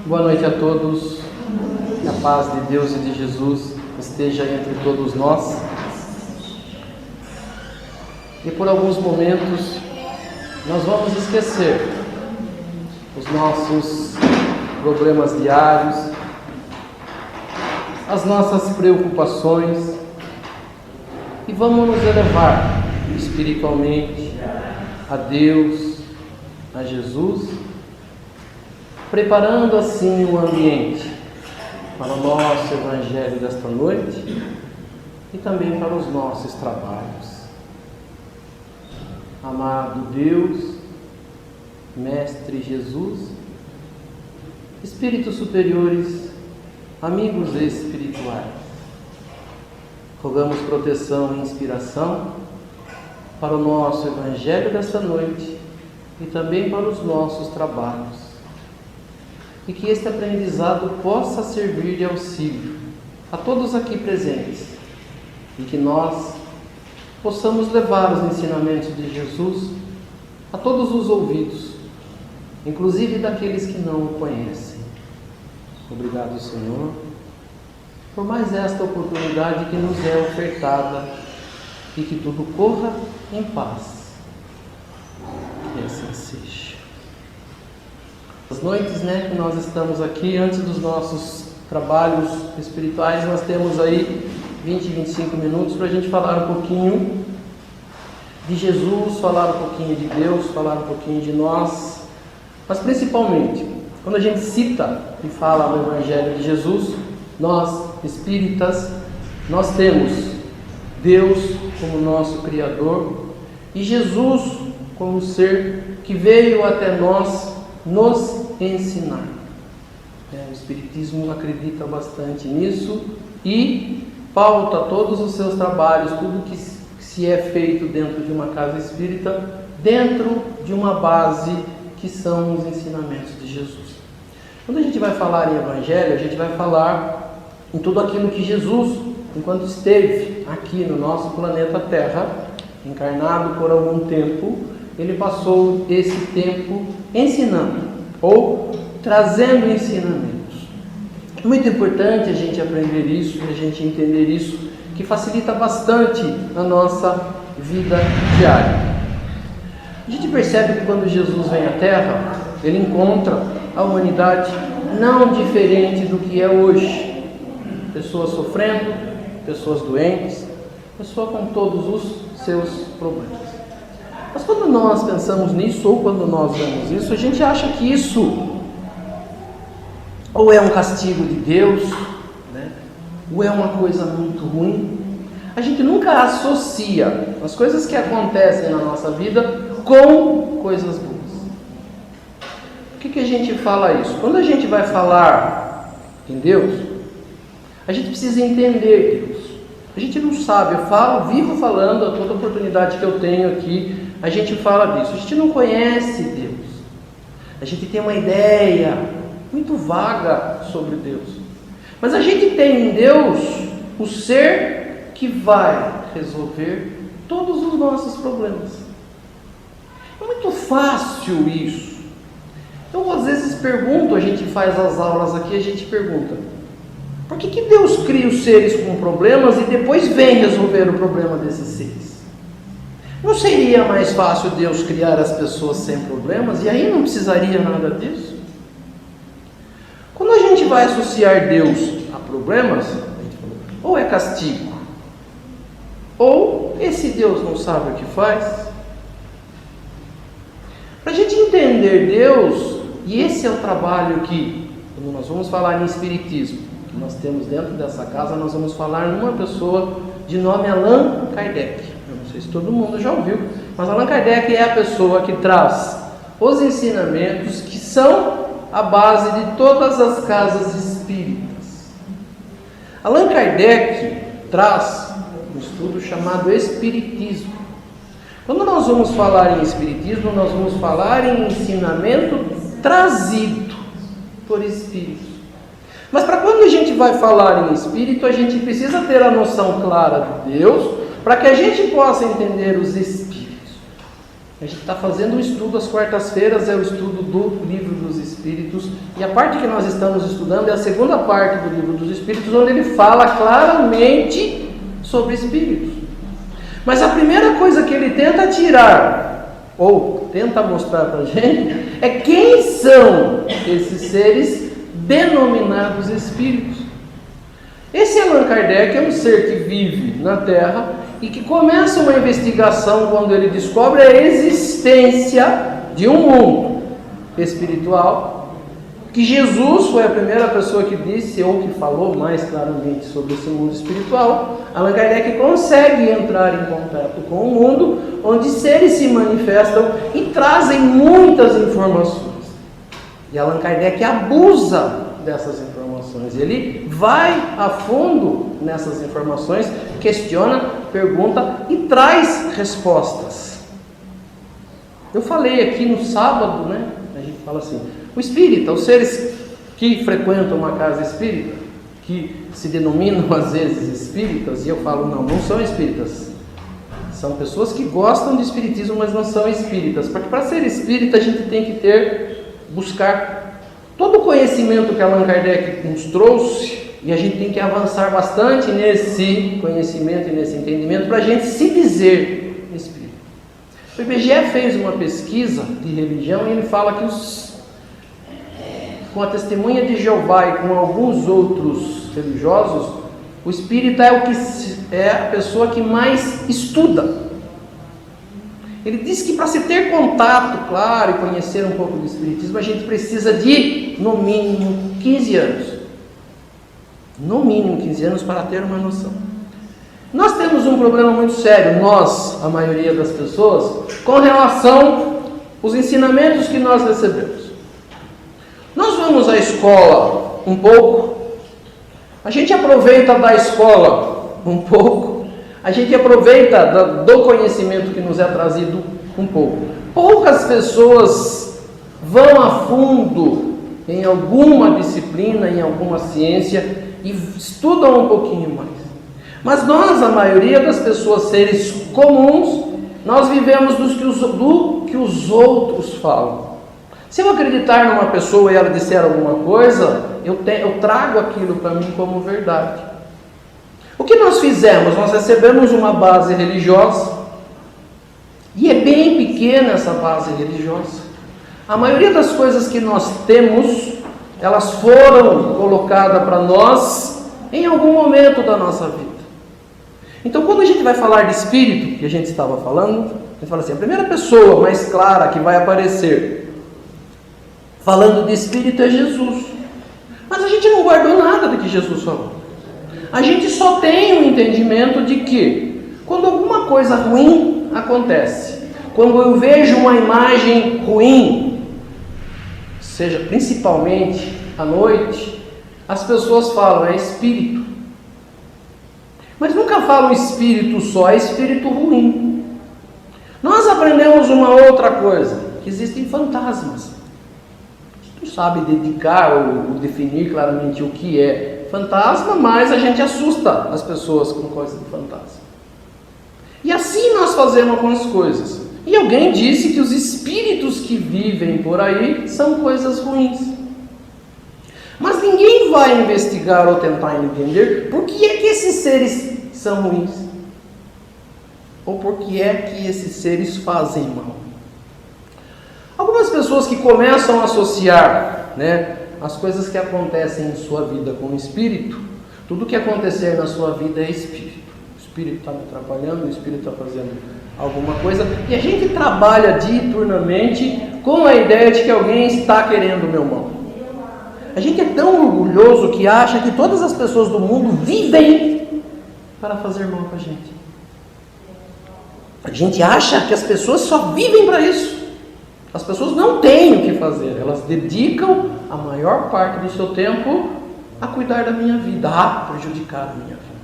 Boa noite a todos. Que a paz de Deus e de Jesus esteja entre todos nós. E por alguns momentos nós vamos esquecer os nossos problemas diários, as nossas preocupações e vamos nos elevar espiritualmente a Deus, a Jesus, preparando assim o ambiente para o nosso Evangelho desta noite e também para os nossos trabalhos. Amado Deus, Mestre Jesus, Espíritos superiores, amigos espirituais, rogamos proteção e inspiração para o nosso Evangelho desta noite e também para os nossos trabalhos. E que este aprendizado possa servir de auxílio a todos aqui presentes e que nós possamos levar os ensinamentos de Jesus a todos os ouvidos, inclusive daqueles que não o conhecem. Obrigado, Senhor, por mais esta oportunidade que nos é ofertada e que tudo corra em paz. Que assim seja. As noites, que nós estamos aqui, antes dos nossos trabalhos espirituais, nós temos aí 20, 25 minutos para a gente falar um pouquinho de Jesus, falar um pouquinho de Deus, falar um pouquinho de nós, mas principalmente, quando a gente cita e fala no Evangelho de Jesus, nós, espíritas, nós temos Deus como nosso Criador e Jesus como o ser que veio até nós nos ensinar. O Espiritismo acredita bastante nisso e pauta todos os seus trabalhos, tudo que se é feito dentro de uma casa espírita, dentro de uma base que são os ensinamentos de Jesus. Quando a gente vai falar em Evangelho, a gente vai falar em tudo aquilo que Jesus, enquanto esteve aqui no nosso planeta Terra, encarnado por algum tempo, ele passou esse tempo ensinando ou trazendo ensinamentos. É muito importante a gente aprender isso, a gente entender isso, que facilita bastante a nossa vida diária. A gente percebe que quando Jesus vem à Terra, ele encontra a humanidade não diferente do que é hoje. Pessoas sofrendo, pessoas doentes, pessoas com todos os seus problemas. Mas quando nós pensamos nisso, ou quando nós vemos isso, a gente acha que isso ou é um castigo de Deus, ou é uma coisa muito ruim. A gente nunca associa as coisas que acontecem na nossa vida com coisas boas. Por que a gente fala isso? Quando a gente vai falar em Deus, a gente precisa entender Deus. A gente não sabe, vivo falando a toda oportunidade que eu tenho aqui, a gente fala disso. A gente não conhece Deus. A gente tem uma ideia muito vaga sobre Deus. Mas a gente tem em Deus o ser que vai resolver todos os nossos problemas. É muito fácil isso. Então, às vezes pergunto, a gente faz as aulas aqui, a gente pergunta: por que Deus cria os seres com problemas e depois vem resolver o problema desses seres? Não seria mais fácil Deus criar as pessoas sem problemas e aí não precisaria nada disso? Quando a gente vai associar Deus a problemas, ou é castigo, ou esse Deus não sabe o que faz. Para a gente entender Deus, e esse é o trabalho que, quando nós vamos falar em Espiritismo, que nós temos dentro dessa casa, nós vamos falar numa pessoa de nome Allan Kardec. Eu não sei se todo mundo já ouviu, mas Allan Kardec é a pessoa que traz os ensinamentos que são a base de todas as casas espíritas. Allan Kardec traz um estudo chamado Espiritismo. Quando nós vamos falar em Espiritismo, nós vamos falar em ensinamento trazido por espíritos. Mas para quando a gente vai falar em espírito, a gente precisa ter a noção clara de Deus, para que a gente possa entender os espíritos. A gente está fazendo um estudo às quartas-feiras, é o estudo do Livro dos Espíritos. E a parte que nós estamos estudando é a segunda parte do Livro dos Espíritos, onde ele fala claramente sobre espíritos. Mas a primeira coisa que ele tenta tirar, ou tenta mostrar para a gente, é quem são esses seres denominados espíritos. Esse Allan Kardec é um ser que vive na Terra e que começa uma investigação quando ele descobre a existência de um mundo espiritual, que Jesus foi a primeira pessoa que disse ou que falou mais claramente sobre esse mundo espiritual. Allan Kardec consegue entrar em contato com o mundo onde seres se manifestam e trazem muitas informações. E Allan Kardec abusa dessas informações. Ele vai a fundo nessas informações, questiona, pergunta e traz respostas. Eu falei aqui no sábado, né? A gente fala assim, o espírita, os seres que frequentam uma casa espírita, que se denominam às vezes espíritas, e eu falo, não são espíritas. São pessoas que gostam de espiritismo, mas não são espíritas. Porque para ser espírita a gente tem que buscar todo o conhecimento que Allan Kardec nos trouxe, e a gente tem que avançar bastante nesse conhecimento e nesse entendimento para a gente se dizer espírita. O IBGE fez uma pesquisa de religião e ele fala que com a testemunha de Jeová e com alguns outros religiosos, o espírita é a pessoa que mais estuda. Ele diz que para se ter contato, claro, e conhecer um pouco do espiritismo, a gente precisa de, no mínimo, 15 anos. No mínimo 15 anos para ter uma noção. Nós temos um problema muito sério, nós, a maioria das pessoas, com relação aos ensinamentos que nós recebemos. Nós vamos à escola um pouco, a gente aproveita da escola um pouco, a gente aproveita do conhecimento que nos é trazido um pouco. Poucas pessoas vão a fundo em alguma disciplina, em alguma ciência e estudam um pouquinho mais. Mas nós, a maioria das pessoas, seres comuns, nós vivemos do que os outros falam. Se eu acreditar numa pessoa e ela disser alguma coisa, eu trago aquilo para mim como verdade. O que nós fizemos? Nós recebemos uma base religiosa, e é bem pequena essa base religiosa. A maioria das coisas que nós temos, elas foram colocadas para nós em algum momento da nossa vida. Então, quando a gente vai falar de espírito, que a gente estava falando, a gente fala assim, a primeira pessoa mais clara que vai aparecer falando de espírito é Jesus. Mas a gente não guardou nada do que Jesus falou. A gente só tem um entendimento de que quando alguma coisa ruim acontece, quando eu vejo uma imagem ruim, seja principalmente à noite, as pessoas falam, é espírito. Mas nunca falam espírito só, é espírito ruim. Nós aprendemos uma outra coisa, que existem fantasmas. A gente não sabe dedicar ou definir claramente o que é fantasma, mas a gente assusta as pessoas com coisa de fantasma. E assim nós fazemos com as coisas. E alguém disse que os espíritos que vivem por aí são coisas ruins. Mas ninguém vai investigar ou tentar entender por que é que esses seres são ruins. Ou por que é que esses seres fazem mal. Algumas pessoas que começam a associar, as coisas que acontecem em sua vida com o espírito, tudo que acontecer na sua vida é espírito. O espírito está me atrapalhando, o espírito está fazendo alguma coisa, e a gente trabalha diuturnamente com a ideia de que alguém está querendo o meu mal. A gente é tão orgulhoso que acha que todas as pessoas do mundo vivem para fazer mal para a gente. A gente acha que as pessoas só vivem para isso. As pessoas não têm o que fazer, elas dedicam a maior parte do seu tempo a cuidar da minha vida, a prejudicar a minha vida.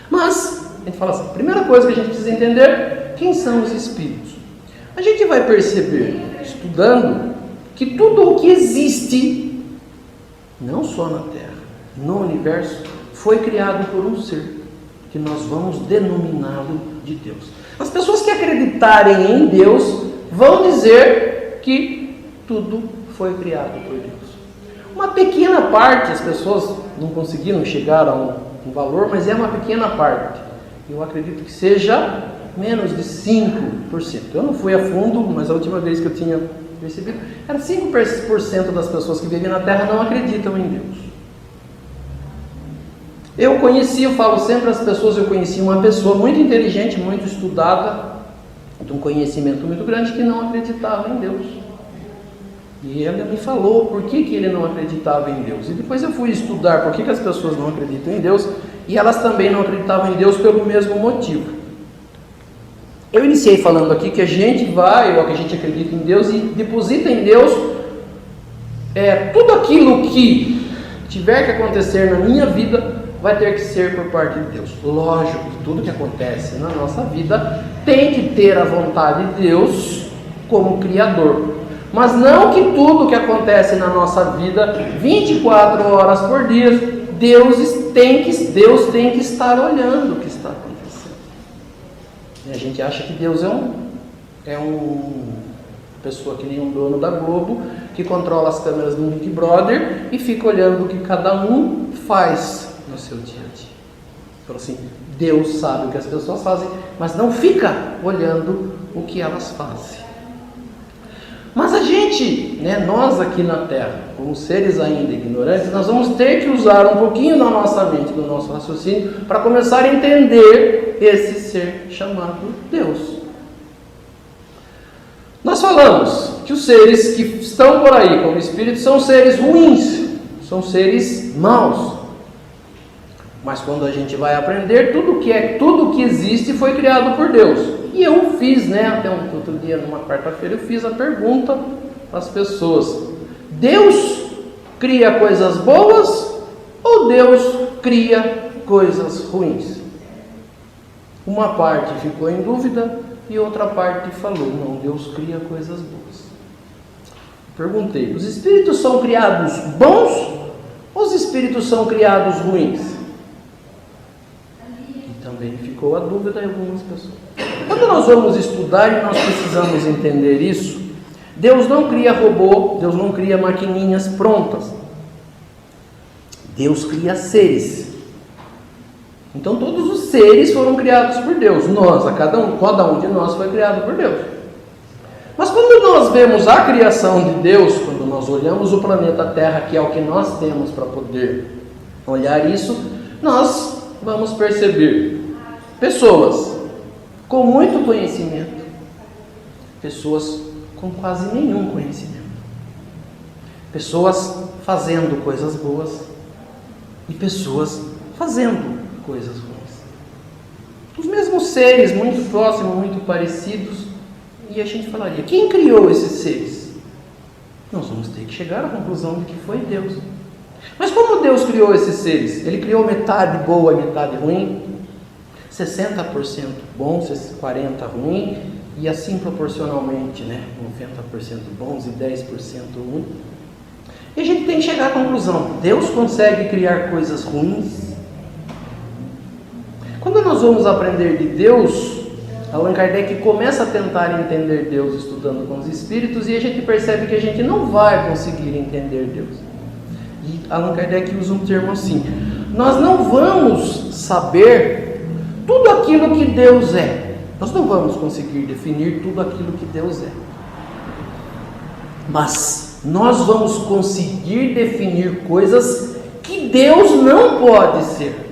Mas, a gente fala assim, a primeira coisa que a gente precisa entender, quem são os espíritos? A gente vai perceber, estudando, que tudo o que existe, não só na Terra, no universo, foi criado por um ser, que nós vamos denominá-lo de Deus. As pessoas que acreditarem em Deus vão dizer que tudo foi criado por Deus. Uma pequena parte, as pessoas não conseguiram chegar a um valor, mas é uma pequena parte. Eu acredito que seja menos de 5%. Eu não fui a fundo, mas a última vez que eu tinha percebido, era 5% das pessoas que vivem na Terra não acreditam em Deus. Eu falo sempre às pessoas, eu conheci uma pessoa muito inteligente, muito estudada, de um conhecimento muito grande, que não acreditava em Deus. E ele me falou por que ele não acreditava em Deus. E depois eu fui estudar por que as pessoas não acreditam em Deus, e elas também não acreditavam em Deus pelo mesmo motivo. Eu iniciei falando aqui que a gente vai, ou que a gente acredita em Deus e deposita em Deus tudo aquilo que tiver que acontecer na minha vida vai ter que ser por parte de Deus. Lógico que tudo que acontece na nossa vida tem que ter a vontade de Deus como Criador. Mas não que tudo que acontece na nossa vida, 24 horas por dia, Deus tem que estar olhando o que está acontecendo. E a gente acha que Deus é um pessoa que nem um dono da Globo, que controla as câmeras do Big Brother e fica olhando o que cada um faz no seu dia a dia. Então assim, Deus sabe o que as pessoas fazem, mas não fica olhando o que elas fazem. Mas a gente, nós aqui na Terra, como seres ainda ignorantes, nós vamos ter que usar um pouquinho da nossa mente, do nosso raciocínio, para começar a entender esse ser chamado Deus. Nós falamos que os seres que estão por aí como espíritos são seres ruins, são seres maus. Mas quando a gente vai aprender, tudo que existe foi criado por Deus. E eu fiz, até um outro dia, numa quarta-feira, eu fiz a pergunta para as pessoas: Deus cria coisas boas ou Deus cria coisas ruins? Uma parte ficou em dúvida e outra parte falou: não, Deus cria coisas boas. Perguntei: os espíritos são criados bons ou os espíritos são criados ruins? E também ficou a dúvida em algumas pessoas. Quando nós vamos estudar e nós precisamos entender isso, Deus não cria robô, Deus não cria maquininhas prontas. Deus cria seres. Então todos os seres foram criados por Deus. Cada um de nós foi criado por Deus. Mas quando nós vemos a criação de Deus, quando nós olhamos o planeta Terra, que é o que nós temos para poder olhar isso, nós vamos perceber pessoas com muito conhecimento, pessoas com quase nenhum conhecimento, pessoas fazendo coisas boas e pessoas fazendo coisas ruins. Os mesmos seres, muito próximos, muito parecidos, e a gente falaria: quem criou esses seres? Nós vamos ter que chegar à conclusão de que foi Deus. Mas como Deus criou esses seres? Ele criou metade boa e metade ruim? 60% bom, 40% ruim, e assim proporcionalmente, 90% bons e 10% ruim. E a gente tem que chegar à conclusão: Deus consegue criar coisas ruins? Quando nós vamos aprender de Deus, Allan Kardec começa a tentar entender Deus estudando com os espíritos, e a gente percebe que a gente não vai conseguir entender Deus. E Allan Kardec usa um termo assim: nós não vamos saber tudo aquilo que Deus é. Nós não vamos conseguir definir tudo aquilo que Deus é. Mas nós vamos conseguir definir coisas que Deus não pode ser.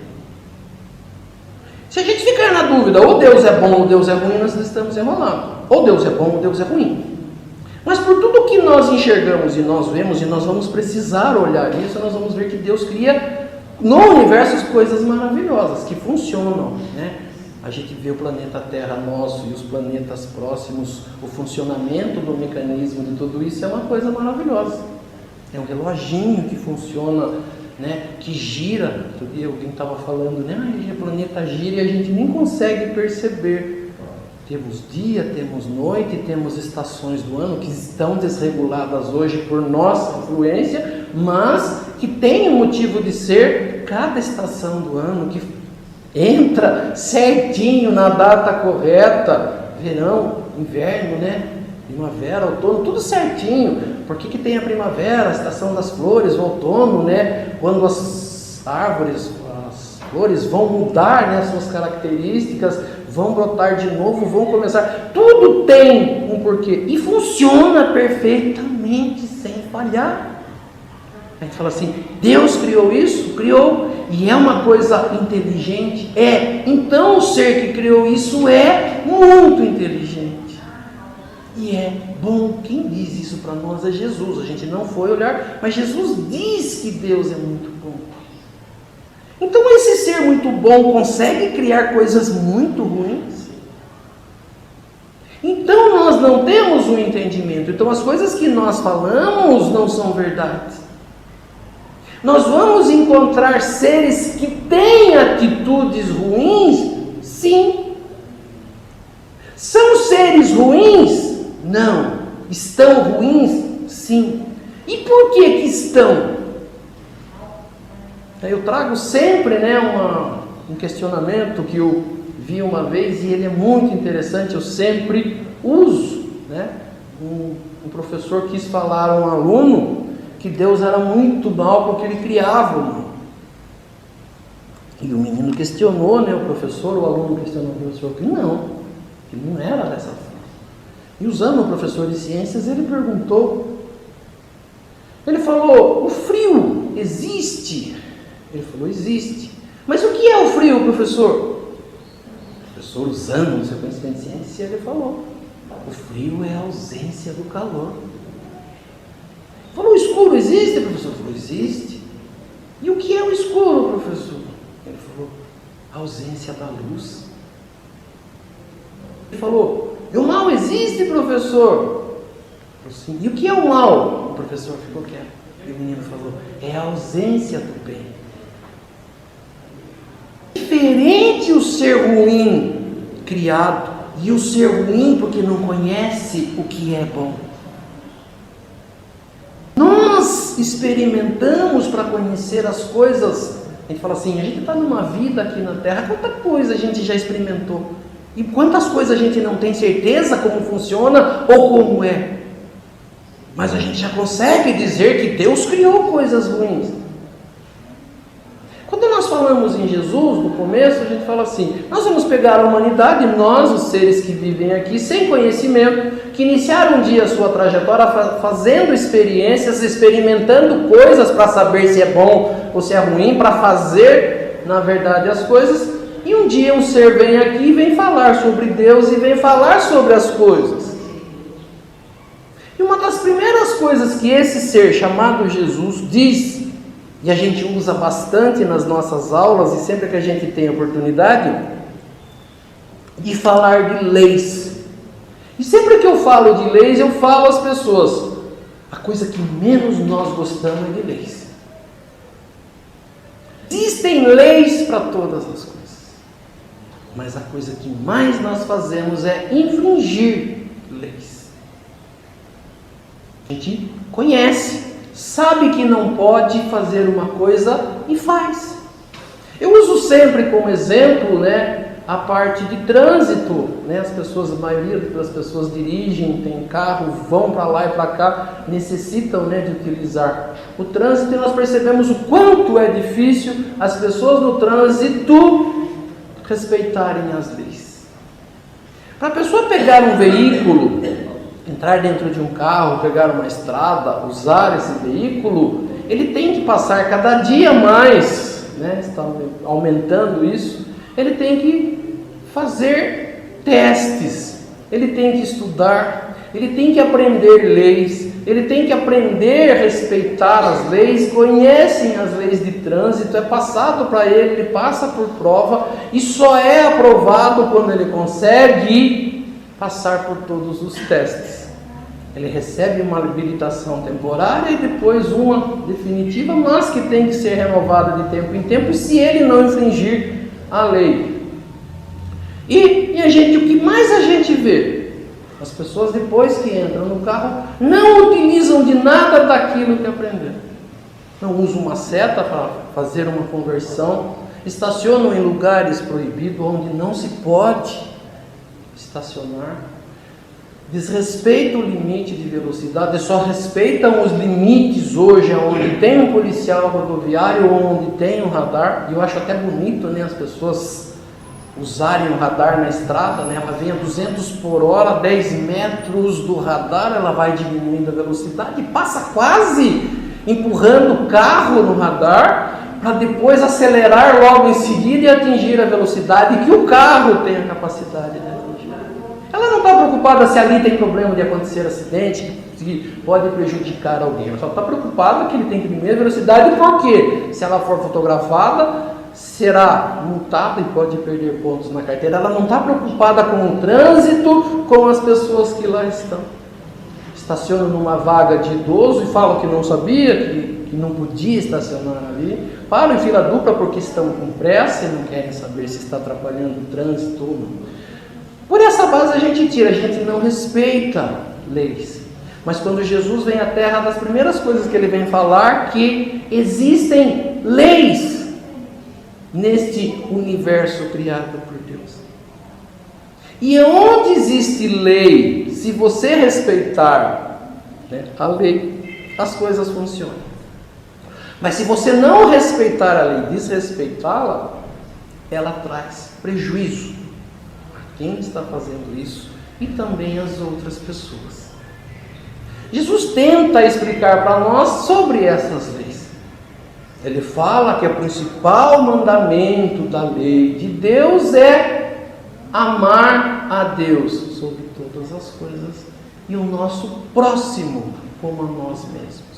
Se a gente ficar na dúvida, ou Deus é bom ou Deus é ruim, nós estamos enrolados. Ou Deus é bom ou Deus é ruim. Mas por tudo que nós enxergamos e nós vemos, e nós vamos precisar olhar isso, nós vamos ver que Deus cria no universo coisas maravilhosas, que funcionam, A gente vê o planeta Terra nosso e os planetas próximos, o funcionamento do mecanismo de tudo isso é uma coisa maravilhosa. É um reloginho que funciona, que gira. Outro dia alguém estava falando, o planeta gira e a gente nem consegue perceber. Temos dia, temos noite, temos estações do ano que estão desreguladas hoje por nossa influência, mas que tem um motivo de ser cada estação do ano, que entra certinho na data correta, verão, inverno, né? Primavera, outono, tudo certinho. Por que tem a primavera, a estação das flores, o outono, né? Quando as árvores, as flores vão mudar, né, suas características, vão brotar de novo, vão começar. Tudo tem um porquê e funciona perfeitamente, sem falhar. A gente fala assim, Deus criou isso? Criou. E é uma coisa inteligente? É. Então o ser que criou isso é muito inteligente. E é bom. Quem diz isso para nós é Jesus. A gente não foi olhar, mas Jesus diz que Deus é muito bom. Então esse ser muito bom consegue criar coisas muito ruins? Então nós não temos um entendimento. Então as coisas que nós falamos não são verdades. Nós vamos encontrar seres que têm atitudes ruins? Sim. São seres ruins? Não. Estão ruins? Sim. E por que estão? Eu trago sempre, né, um questionamento que eu vi uma vez e ele é muito interessante, eu sempre uso, né? Um professor quis falar a um aluno que Deus era muito mal porque ele criava o mal. E o menino questionou, né, o professor, o aluno questionou o professor, que não era dessa forma. E usando o professor de ciências, ele perguntou, ele falou, o frio existe? Ele falou, existe. Mas o que é o frio, professor? O professor, usando o seu conhecimento de ciência, ele falou, o frio é a ausência do calor. Falou, o escuro existe, professor? Falou, existe. E o que é o escuro, professor? Ele falou, a ausência da luz. Ele falou, e o mal existe, professor? Falou, sim. E o que é o mal? O professor ficou quieto. E o menino falou, é a ausência do bem. Diferente o ser ruim criado e o ser ruim porque não conhece o que é bom. Nós experimentamos para conhecer as coisas. A gente fala assim, a gente está numa vida aqui na Terra, quanta coisa a gente já experimentou. E quantas coisas a gente não tem certeza como funciona ou como é. Mas a gente já consegue dizer que Deus criou coisas ruins. Quando nós falamos em Jesus, no começo, a gente fala assim, nós vamos pegar a humanidade, nós, os seres que vivem aqui, sem conhecimento, que iniciaram um dia a sua trajetória fazendo experiências, experimentando coisas para saber se é bom ou se é ruim, para fazer, na verdade, as coisas, e um dia um ser vem aqui e vem falar sobre Deus e vem falar sobre as coisas. E uma das primeiras coisas que esse ser chamado Jesus diz, e a gente usa bastante nas nossas aulas, e sempre que a gente tem oportunidade, de falar de leis. E sempre que eu falo de leis, eu falo às pessoas, a coisa que menos nós gostamos é de leis. Existem leis para todas as coisas, mas a coisa que mais nós fazemos é infringir leis. A gente conhece, sabe que não pode fazer uma coisa e faz. Eu uso sempre como exemplo, né, a parte de trânsito, né? As pessoas, a maioria das pessoas dirigem, tem carro, vão para lá e para cá, necessitam, né, de utilizar o trânsito, e nós percebemos o quanto é difícil as pessoas no trânsito respeitarem as leis. Para a pessoa pegar um veículo, entrar dentro de um carro, pegar uma estrada, usar esse veículo, ele tem que passar cada dia mais, né? Está aumentando isso, ele tem que fazer testes, ele tem que estudar, ele tem que aprender leis, ele tem que aprender a respeitar as leis, conhecem as leis de trânsito, é passado para ele, ele passa por prova e só é aprovado quando ele consegue passar por todos os testes. Ele recebe uma habilitação temporária e depois uma definitiva, mas que tem que ser renovada de tempo em tempo, se ele não infringir a lei. E a gente, o que mais a gente vê? As pessoas depois que entram no carro não utilizam de nada daquilo que aprenderam. Não usam uma seta para fazer uma conversão. estacionam em lugares proibidos onde não se pode estacionar, desrespeitam o limite de velocidade, só respeitam os limites hoje onde tem um policial rodoviário ou onde tem um radar. E eu acho até bonito, né, as pessoas usarem o radar na estrada, né? Ela vem a 200 por hora, 10 metros do radar, ela vai diminuindo a velocidade e passa quase empurrando o carro no radar, para depois acelerar logo em seguida e atingir a velocidade que o carro tem a capacidade de atingir. Ela não está preocupada se ali tem problema de acontecer acidente, que pode prejudicar alguém. Ela só está preocupada que ele tem que diminuir a velocidade, porque se ela for fotografada, será multada e pode perder pontos na carteira. Ela não está preocupada com o trânsito, com as pessoas que lá estão. Estacionam numa vaga de idoso e falam que não sabia, que não podia estacionar ali. Param em fila dupla porque estão com pressa e não querem saber se está atrapalhando o trânsito ou não. Por essa base a gente não respeita leis. Mas quando Jesus vem à Terra, uma das primeiras coisas que ele vem falar que existem leis neste universo criado por Deus. E onde existe lei, se você respeitar, né, a lei, as coisas funcionam. Mas se você não respeitar a lei, desrespeitá-la, ela traz prejuízo a quem está fazendo isso e também às outras pessoas. Jesus tenta explicar para nós sobre essas leis. Ele fala que o principal mandamento da lei de Deus é amar a Deus sobre todas as coisas e o nosso próximo como a nós mesmos.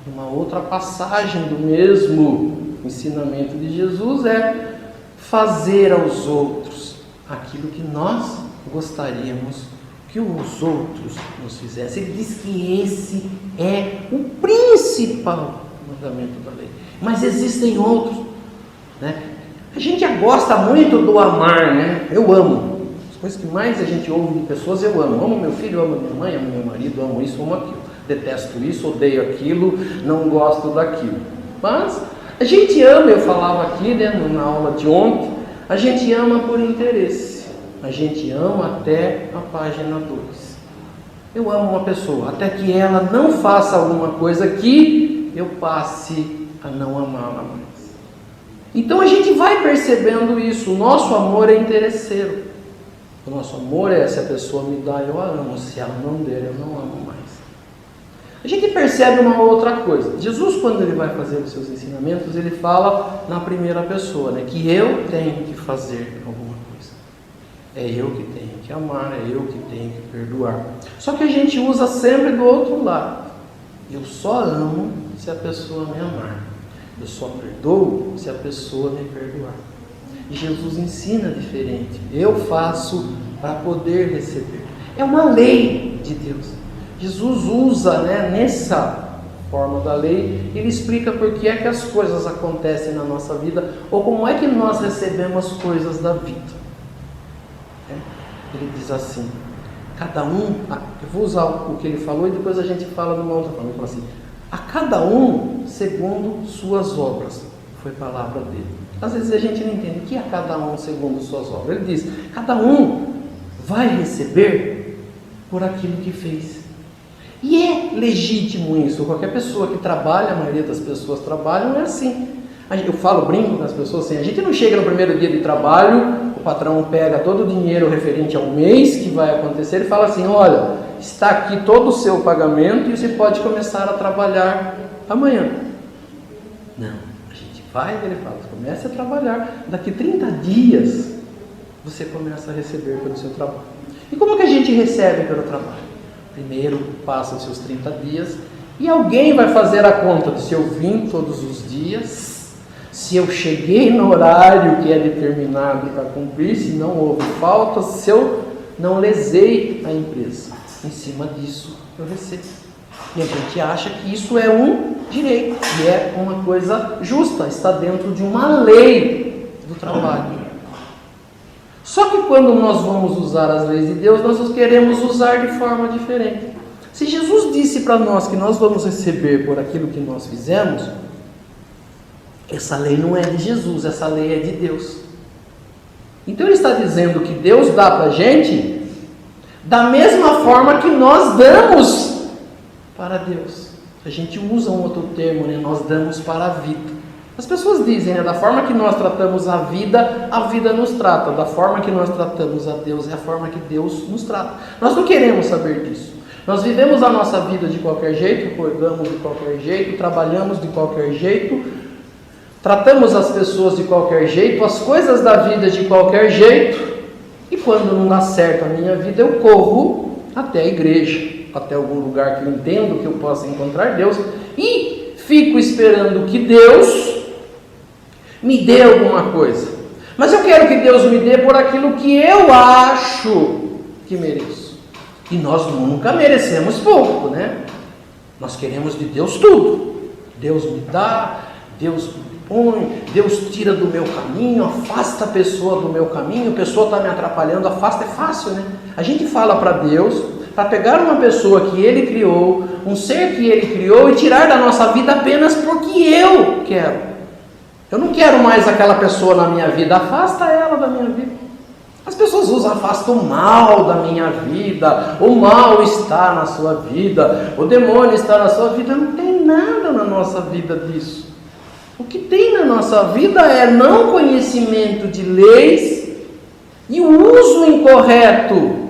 Uma outra passagem do mesmo ensinamento de Jesus é fazer aos outros aquilo que nós gostaríamos que os outros nos fizessem. Ele diz que esse é o principal mandamento da lei. Mas existem outros, né? A gente já gosta muito do amar, né? Eu amo. As coisas que mais a gente ouve de pessoas, eu amo. Amo meu filho, amo minha mãe, amo meu marido, amo isso, amo aquilo. Detesto isso, odeio aquilo, não gosto daquilo. Mas a gente ama, eu falava aqui, né, na aula de ontem, a gente ama por interesse. A gente ama até a página 2. Eu amo uma pessoa, até que ela não faça alguma coisa que eu passe a não amá-la mais. Então a gente vai percebendo isso. O nosso amor é interesseiro. O nosso amor é: se a pessoa me dá, eu a amo. Se ela não der, eu não amo mais. A gente percebe uma outra coisa. Jesus, quando ele vai fazer os seus ensinamentos, ele fala na primeira pessoa, né, que eu tenho que fazer alguma coisa. É eu que tenho que amar, é eu que tenho que perdoar. Só que a gente usa sempre do outro lado. Eu só amo se a pessoa me amar. Eu só perdoo se a pessoa me perdoar. E Jesus ensina diferente. Eu faço para poder receber. É uma lei de Deus. Jesus usa, né, nessa forma da lei, ele explica por que é que as coisas acontecem na nossa vida, ou como é que nós recebemos as coisas da vida. Ele diz assim, cada um, eu vou usar o que ele falou e depois a gente fala numa outra forma. Ele fala assim, a cada um segundo suas obras, foi a palavra dele. Às vezes a gente não entende o que é cada um segundo suas obras. Ele diz, cada um vai receber por aquilo que fez. E é legítimo isso. Qualquer pessoa que trabalha, a maioria das pessoas trabalham, é assim. Eu falo, brinco com as pessoas assim, a gente não chega no primeiro dia de trabalho, o patrão pega todo o dinheiro referente ao mês que vai acontecer e fala assim, olha, está aqui todo o seu pagamento e você pode começar a trabalhar amanhã. Não, a gente vai, ele fala, comece a trabalhar, daqui 30 dias você começa a receber pelo seu trabalho. E como que a gente recebe pelo trabalho? Primeiro passa os seus 30 dias e alguém vai fazer a conta de se eu vim todos os dias, se eu cheguei no horário que é determinado para cumprir, se não houve falta, se eu não lesei a empresa. Em cima disso eu recebo. E a gente acha que isso é um direito, e é uma coisa justa, está dentro de uma lei do trabalho. Só que quando nós vamos usar as leis de Deus, nós queremos usar de forma diferente. Se Jesus disse para nós que nós vamos receber por aquilo que nós fizemos, Essa lei não é de Jesus, essa lei é de Deus. Então ele está dizendo que Deus dá para a gente da mesma forma que nós damos para Deus. A gente usa um outro termo, né? Nós damos para a vida. As pessoas dizem, né? Da forma que nós tratamos a vida nos trata. Da forma que nós tratamos a Deus é a forma que Deus nos trata. Nós não queremos saber disso. Nós vivemos a nossa vida de qualquer jeito, acordamos de qualquer jeito, trabalhamos de qualquer jeito, tratamos as pessoas de qualquer jeito, as coisas da vida de qualquer jeito, e quando não dá certo a minha vida, eu corro até a igreja, até algum lugar que eu entendo que eu possa encontrar Deus, e fico esperando que Deus me dê alguma coisa. Mas eu quero que Deus me dê por aquilo que eu acho que mereço. E nós nunca merecemos pouco, né? Nós queremos de Deus tudo. Deus me dá, Deus me põe, Deus tira do meu caminho, afasta a pessoa do meu caminho, a pessoa está me atrapalhando, afasta, é fácil, né? A gente fala para Deus, para pegar uma pessoa que Ele criou, um ser que Ele criou e tirar da nossa vida apenas porque eu quero. Eu não quero mais aquela pessoa na minha vida, afasta ela da minha vida. As pessoas usam, afasta o mal da minha vida, o mal está na sua vida, o demônio está na sua vida. Não tem nada na nossa vida disso. O que tem na nossa vida é não conhecimento de leis e o uso incorreto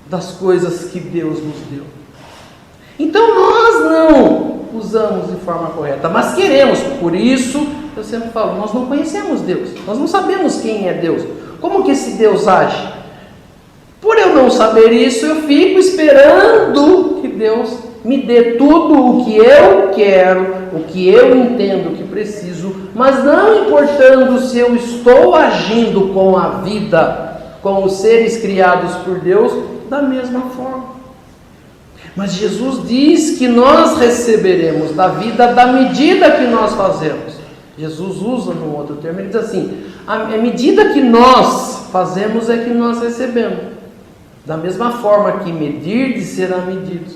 das coisas que Deus nos deu. Então nós não usamos de forma correta, mas queremos. Por isso eu sempre falo, nós não conhecemos Deus, nós não sabemos quem é Deus. Como que esse Deus age? Por eu não saber isso, eu fico esperando que Deus me dê tudo o que eu quero, o que eu entendo que preciso, mas não importando se eu estou agindo com a vida, com os seres criados por Deus, da mesma forma. Mas Jesus diz que nós receberemos da vida da medida que nós fazemos. Jesus usa num outro termo, ele diz assim, a medida que nós fazemos é que nós recebemos. Da mesma forma que medir, será medido.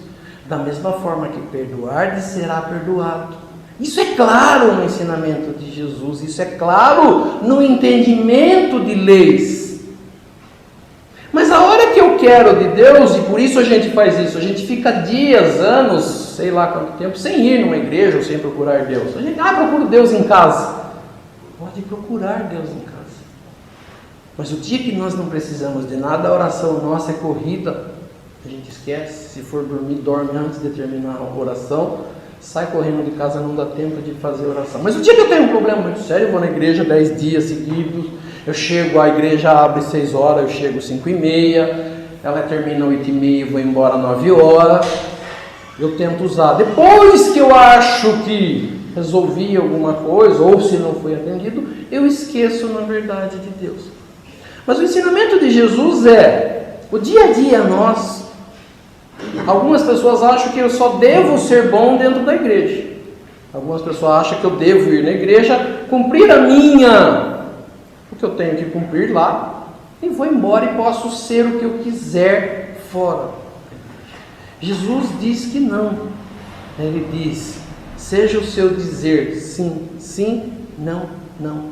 Da mesma forma que perdoar, será perdoado. Isso é claro no ensinamento de Jesus, isso é claro no entendimento de leis. Mas a hora que eu quero de Deus, e por isso a gente faz isso, a gente fica dias, anos, sei lá quanto tempo, sem ir numa igreja ou sem procurar Deus. A gente, procuro Deus em casa. Pode procurar Deus em casa. Mas o dia que nós não precisamos de nada, a oração nossa é corrida. A gente esquece, se for dormir, dorme antes de terminar a oração, sai correndo de casa, não dá tempo de fazer oração. Mas o dia que eu tenho um problema muito sério, eu vou na igreja 10 dias seguidos, eu chego, a igreja abre 6 horas, eu chego 5h30, ela termina 8h30, eu vou embora 9 horas, eu tento usar. Depois que eu acho que resolvi alguma coisa, ou se não foi atendido, eu esqueço na verdade de Deus. Mas o ensinamento de Jesus é, o dia a dia algumas pessoas acham que eu só devo ser bom dentro da igreja. Algumas pessoas acham que eu devo ir na igreja, cumprir o que eu tenho que cumprir lá, e vou embora e posso ser o que eu quiser fora. Jesus diz que não. Ele diz, seja o seu dizer sim, sim, não, não.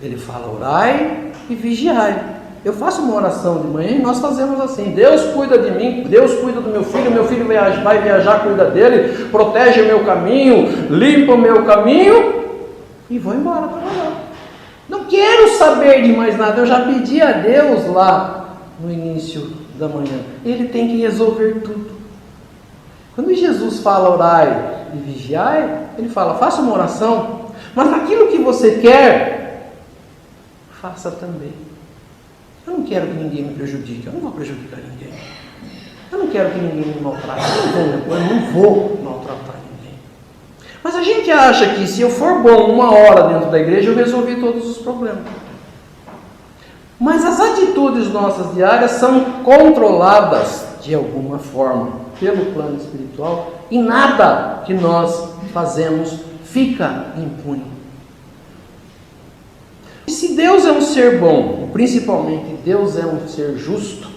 Ele fala, orai e vigiai. Eu faço uma oração de manhã e nós fazemos assim, Deus cuida de mim, Deus cuida do meu filho vai viajar, cuida dele, protege o meu caminho, limpa o meu caminho e vou embora trabalhar. Não quero saber de mais nada, eu já pedi a Deus lá no início da manhã, Ele tem que resolver tudo. Quando Jesus fala orai e vigiai, Ele fala, faça uma oração, mas naquilo que você quer, faça também. Eu não quero que ninguém me prejudique, eu não vou prejudicar ninguém. Eu não quero que ninguém me maltrate, eu não vou maltratar ninguém. Mas a gente acha que se eu for bom 1 hora dentro da igreja, eu resolvi todos os problemas. Mas as atitudes nossas diárias são controladas de alguma forma pelo plano espiritual e nada que nós fazemos fica impune. E se Deus é um ser bom, principalmente Deus é um ser justo,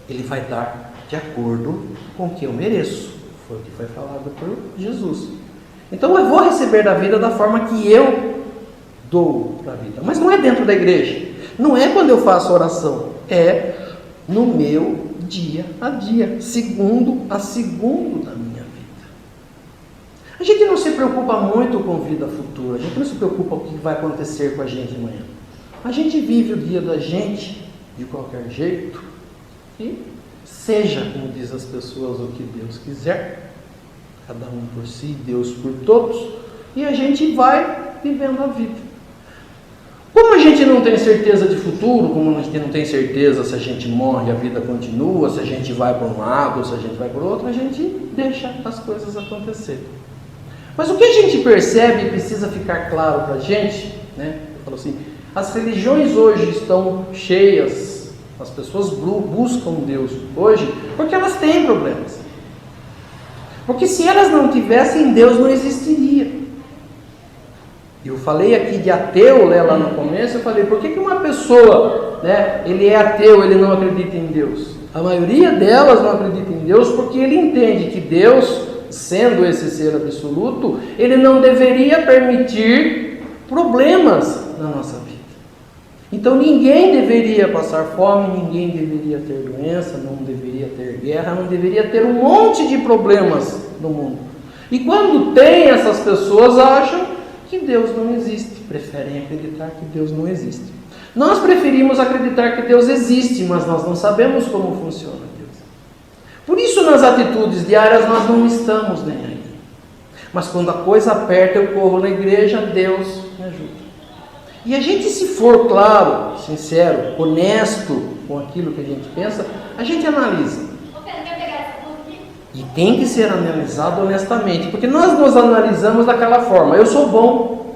Ele vai dar de acordo com o que eu mereço. Foi o que foi falado por Jesus. Então eu vou receber da vida da forma que eu dou para a vida. Mas não é dentro da igreja. Não é quando eu faço oração. É no meu dia a dia, segundo a segundo da minha vida. A gente não se preocupa muito com vida futura. A gente não se preocupa com o que vai acontecer com a gente amanhã. A gente vive o dia da gente de qualquer jeito. E seja, como diz as pessoas, o que Deus quiser. Cada um por si, Deus por todos. E a gente vai vivendo a vida. Como a gente não tem certeza de futuro, como a gente não tem certeza se a gente morre, a vida continua, se a gente vai para um lado, se a gente vai para o outro, a gente deixa as coisas acontecerem. Mas o que a gente percebe e precisa ficar claro para a gente, né? Eu falo assim, as religiões hoje estão cheias, as pessoas buscam Deus hoje porque elas têm problemas. Porque se elas não tivessem, Deus não existiria. Eu falei aqui de ateu, né, lá no começo, eu falei, por que uma pessoa, né, ele é ateu, ele não acredita em Deus? A maioria delas não acredita em Deus porque ele entende que Deus, sendo esse ser absoluto, ele não deveria permitir problemas na nossa vida. Então ninguém deveria passar fome, ninguém deveria ter doença, não deveria ter guerra, não deveria ter um monte de problemas no mundo. E quando tem, essas pessoas acham que Deus não existe, preferem acreditar que Deus não existe. Nós preferimos acreditar que Deus existe, mas nós não sabemos como funciona Deus. Por isso nas atitudes diárias nós não estamos nem aí. Mas quando a coisa aperta, eu corro na igreja, Deus me ajuda. E a gente, se for claro, sincero, honesto com aquilo que a gente pensa, a gente analisa. E tem que ser analisado honestamente, porque nós nos analisamos daquela forma. Eu sou bom.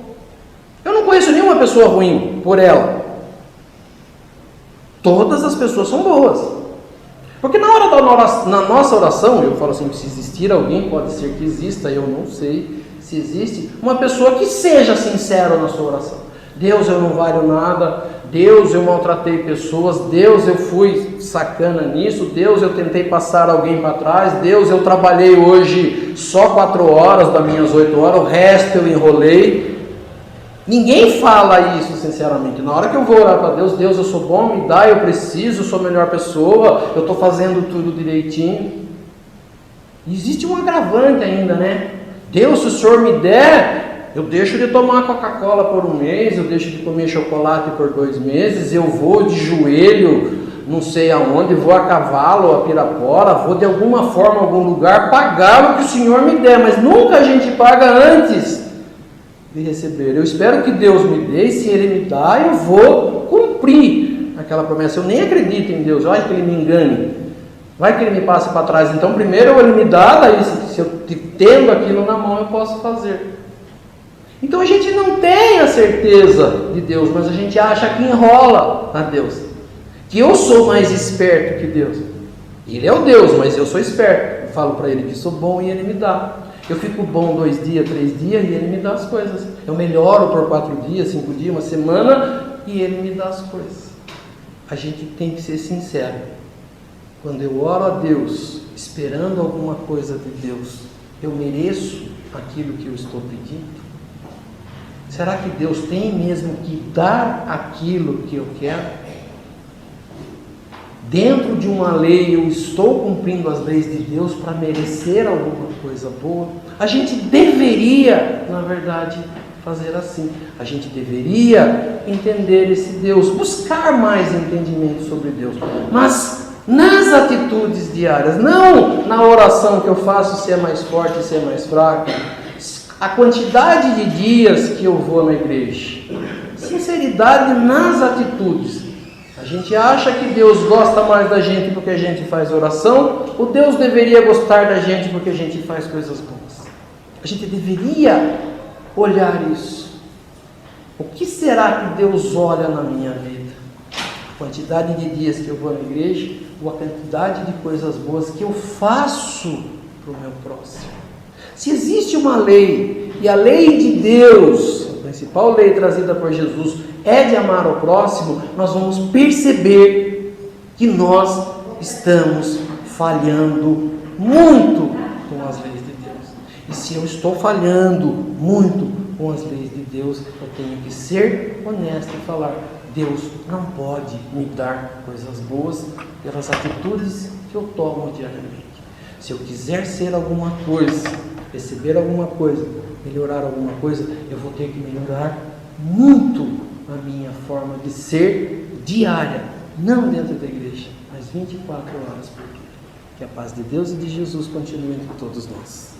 Eu não conheço nenhuma pessoa ruim por ela. Todas as pessoas são boas. Porque na nossa oração, eu falo assim, se existir alguém, pode ser que exista, eu não sei se existe, uma pessoa que seja sincera na sua oração. Deus, eu não valho nada. Deus, eu maltratei pessoas. Deus, eu fui sacana nisso. Deus, eu tentei passar alguém para trás. Deus, eu trabalhei hoje só 4 horas das minhas 8 horas. O resto eu enrolei. Ninguém fala isso sinceramente. Na hora que eu vou orar para Deus, Deus, eu sou bom, me dá, eu preciso, eu sou a melhor pessoa, eu estou fazendo tudo direitinho. E existe um agravante ainda, né? Deus, se o Senhor me der, eu deixo de tomar Coca-Cola por 1 mês, eu deixo de comer chocolate por 2 meses, eu vou de joelho, não sei aonde, vou a cavalo, a Pirapora, vou de alguma forma, a algum lugar, pagar o que o Senhor me der, mas nunca a gente paga antes de receber. Eu espero que Deus me dê, e se Ele me dá, eu vou cumprir aquela promessa. Eu nem acredito em Deus, olha que Ele me engane, vai que Ele me passe para trás. Então primeiro Ele me dá, daí se eu tendo aquilo na mão, eu posso fazer. Então a gente não tem a certeza de Deus, mas a gente acha que enrola a Deus. Que eu sou mais esperto que Deus. Ele é o Deus, mas eu sou esperto. Eu falo para Ele que sou bom e Ele me dá. Eu fico bom 2 dias, 3 dias e Ele me dá as coisas. Eu melhoro por 4 dias, 5 dias, 1 semana e Ele me dá as coisas. A gente tem que ser sincero. Quando eu oro a Deus, esperando alguma coisa de Deus, eu mereço aquilo que eu estou pedindo? Será que Deus tem mesmo que dar aquilo que eu quero? Dentro de uma lei, eu estou cumprindo as leis de Deus para merecer alguma coisa boa? A gente deveria, na verdade, fazer assim. A gente deveria entender esse Deus, buscar mais entendimento sobre Deus. Mas nas atitudes diárias, não na oração que eu faço, se é mais forte, se é mais fraco. A quantidade de dias que eu vou na igreja. Sinceridade nas atitudes. A gente acha que Deus gosta mais da gente porque a gente faz oração, ou Deus deveria gostar da gente porque a gente faz coisas boas? A gente deveria olhar isso. O que será que Deus olha na minha vida? A quantidade de dias que eu vou na igreja, ou a quantidade de coisas boas que eu faço para o meu próximo? Se existe uma lei, e a lei de Deus, a principal lei trazida por Jesus, é de amar ao próximo, nós vamos perceber que nós estamos falhando muito com as leis de Deus. E se eu estou falhando muito com as leis de Deus, eu tenho que ser honesto e falar: Deus não pode me dar coisas boas pelas atitudes que eu tomo diariamente. Se eu quiser ser alguma coisa, receber alguma coisa, melhorar alguma coisa, eu vou ter que melhorar muito a minha forma de ser diária, não dentro da igreja, mas 24 horas por dia. Que a paz de Deus e de Jesus continue entre todos nós.